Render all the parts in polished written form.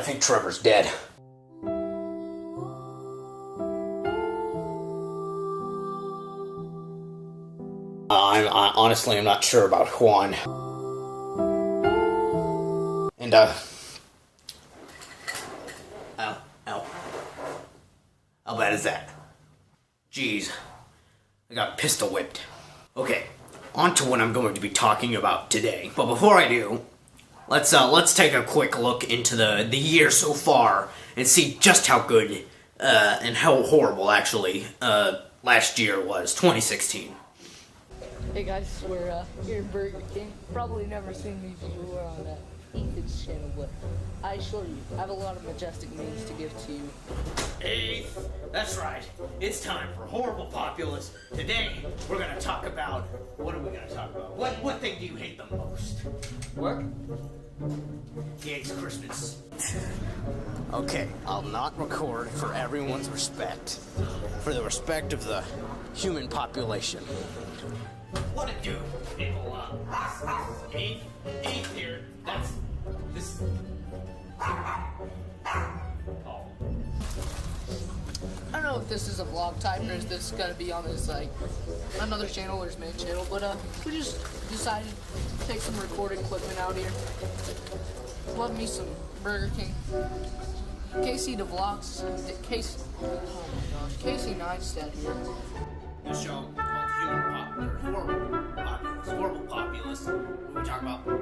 think Trevor's dead. Honestly, I'm not sure about Juan. And, how bad is that? Jeez. I got pistol whipped. Okay, on to what I'm going to be talking about today. But before I do, let's take a quick look into the year so far and see just how good and how horrible actually last year was, 2016. Hey guys, we're here at Burger King. Probably never seen me before on Eath's channel, but I assure you, I have a lot of majestic names to give to you. Eath, that's right. It's time for Horrible Populace. Today, we're gonna talk about, what are we gonna talk about? What thing do you hate the most? What? He hates Christmas. Okay, I'll not record for everyone's respect. For the respect of the human population. What it do, people? Eath here. That's this. I don't know if this is a vlog type or is this gonna be on this like another channel or his main channel, but we just decided to take some recording equipment out here. Love me some Burger King. Casey the vlogs. Casey. Oh my gosh, Casey Neistat here. The show called Horrible Populace. We talk about the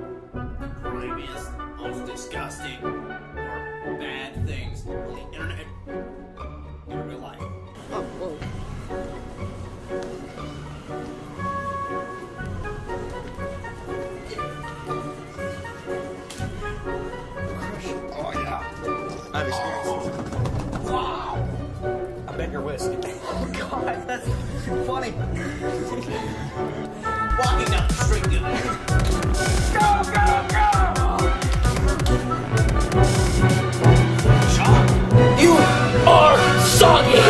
grimiest, most disgusting, or bad things on the internet in real life. Oh, whoa. Oh yeah, I've experienced this. Wow! I bet you're whiskey. Oh god, that's funny. Walking down the street, go, go, go! Sean, you are soggy!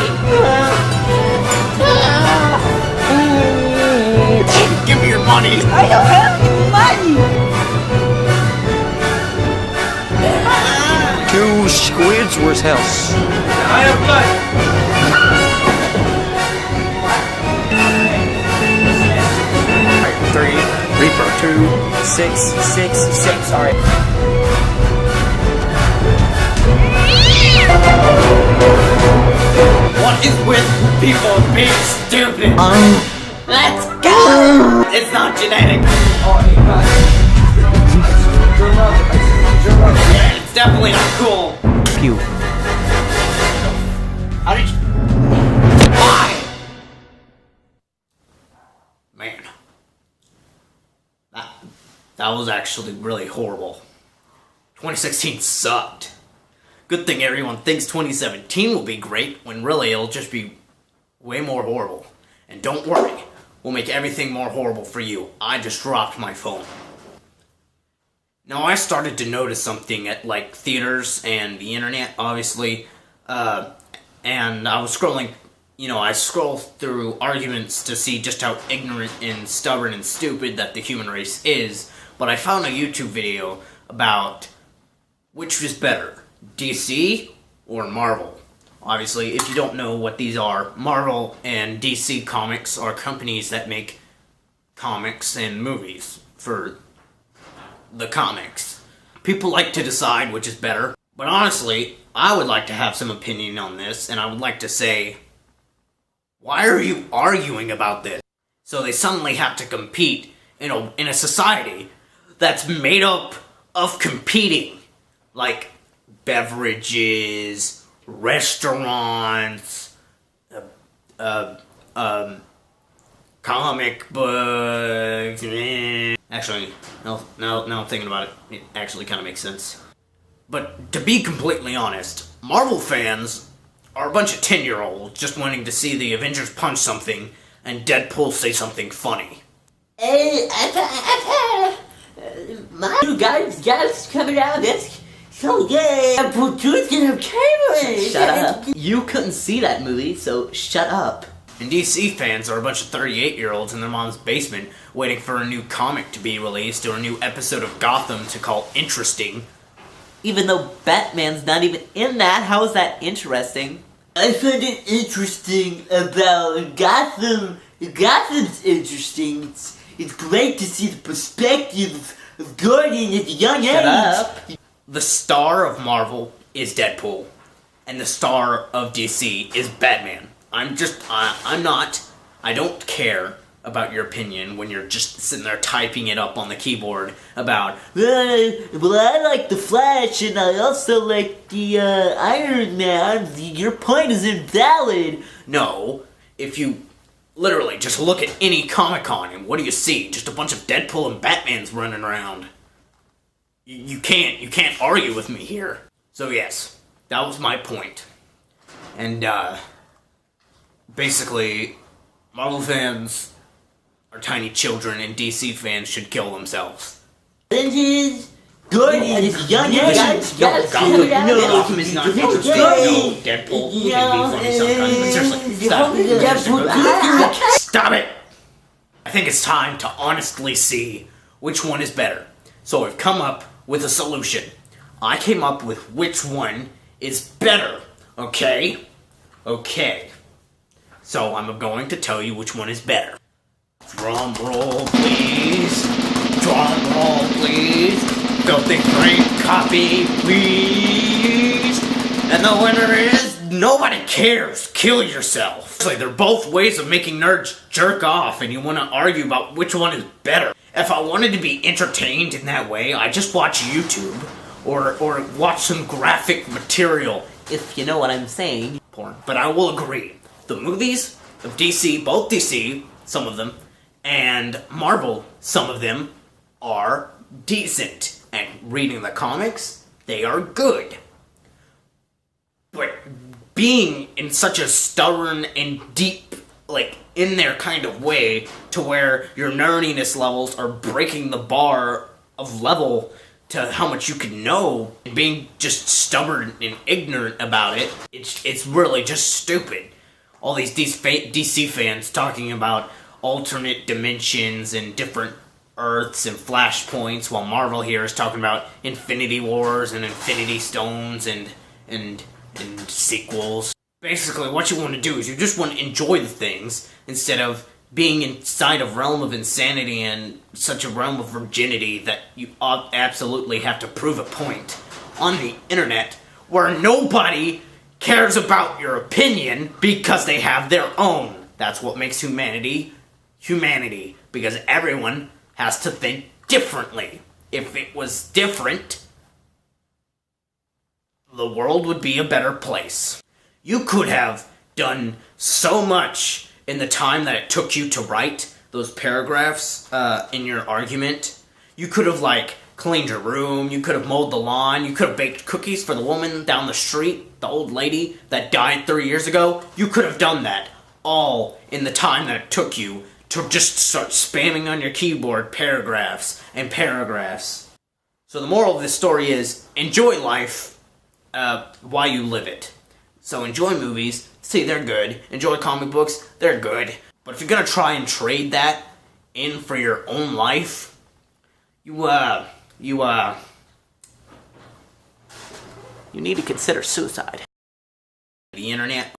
Give me your money! I don't have any money! Two squids, where's house? I have blood! Reaper. 2, 6, 6, 6. All right. What is with people being stupid? Let's go! It's not genetic. Yeah, it's definitely not cool. Pew. How did you... Why? Man. That was actually really horrible. 2016 sucked. Good thing everyone thinks 2017 will be great, when really it'll just be way more horrible. And don't worry, we'll make everything more horrible for you. I just dropped my phone. Now I started to notice something at like theaters and the internet, obviously, and I was scrolling, I scroll through arguments to see just how ignorant and stubborn and stupid that the human race is, but I found a YouTube video about which is better, DC or Marvel. Obviously, if you don't know what these are, Marvel and DC Comics are companies that make comics and movies for the comics. People like to decide which is better, but honestly, I would like to have some opinion on this, and I would like to say, why are you arguing about this? So they suddenly have to compete in a society that's made up of competing, like beverages, restaurants, comic books. Actually, now I'm thinking about it, it actually kind of makes sense. But to be completely honest, Marvel fans are a bunch of 10-year-olds just wanting to see the Avengers punch something and Deadpool say something funny. Hey, my new guys coming out. That's so good. Bluetooth and camera. Shut up. You couldn't see that movie, so shut up. And DC fans are a bunch of 38-year-olds in their mom's basement waiting for a new comic to be released or a new episode of Gotham to call interesting. Even though Batman's not even in that, how is that interesting? I find it interesting about Gotham. Gotham's interesting. It's great to see the perspective of Gordon at a young age. Shut up. The star of Marvel is Deadpool, and the star of DC is Batman. I don't care about your opinion when you're just sitting there typing it up on the keyboard about, Well, I like the Flash, and I also like the Iron Man. Your point is invalid. no, if you literally just look at any Comic-Con and what do you see? Just a bunch of Deadpool and Batmans running around. You can't argue with me here. So yes, that was my point. And basically, Marvel fans are tiny children and DC fans should kill themselves. Gordon at his young age. Gotham is not interesting. No, Deadpool can be funny sometimes, but seriously, stop. Stop it! I think it's time to honestly see which one is better. So I've come up with a solution. I came up with which one is better, okay? Okay. So I'm going to tell you which one is better. Drum roll, please. Drum roll, please. Filthy Frank copy, please. And the winner is nobody cares. Kill yourself. So they're both ways of making nerds jerk off, and you want to argue about which one is better. If I wanted to be entertained in that way, I just watch YouTube or watch some graphic material. If you know what I'm saying. Porn. But I will agree. The movies of DC, both DC, some of them, and Marvel, some of them, are decent. And reading the comics, they are good. But being in such a stubborn and deep, like, in there kind of way, to where your nerdiness levels are breaking the bar of level to how much you can know, and being just stubborn and ignorant about it, it's really just stupid. All these DC fans talking about alternate dimensions and different Earths and flashpoints, while Marvel here is talking about Infinity Wars and Infinity Stones and sequels. Basically, what you want to do is you just want to enjoy the things instead of being inside a realm of insanity and such a realm of virginity that you absolutely have to prove a point on the internet where nobody cares about your opinion because they have their own. That's what makes humanity, because everyone has to think differently. If it was different, the world would be a better place. You could have done so much in the time that it took you to write those paragraphs in your argument. You could have, like, cleaned your room, you could have mowed the lawn, you could have baked cookies for the woman down the street, the old lady that died 3 years ago. You could have done that all in the time that it took you to just start spamming on your keyboard paragraphs and paragraphs. So the moral of this story is, enjoy life while you live it. So enjoy movies, see they're good. Enjoy comic books, they're good. But if you're gonna try and trade that in for your own life, you You need to consider suicide. the internet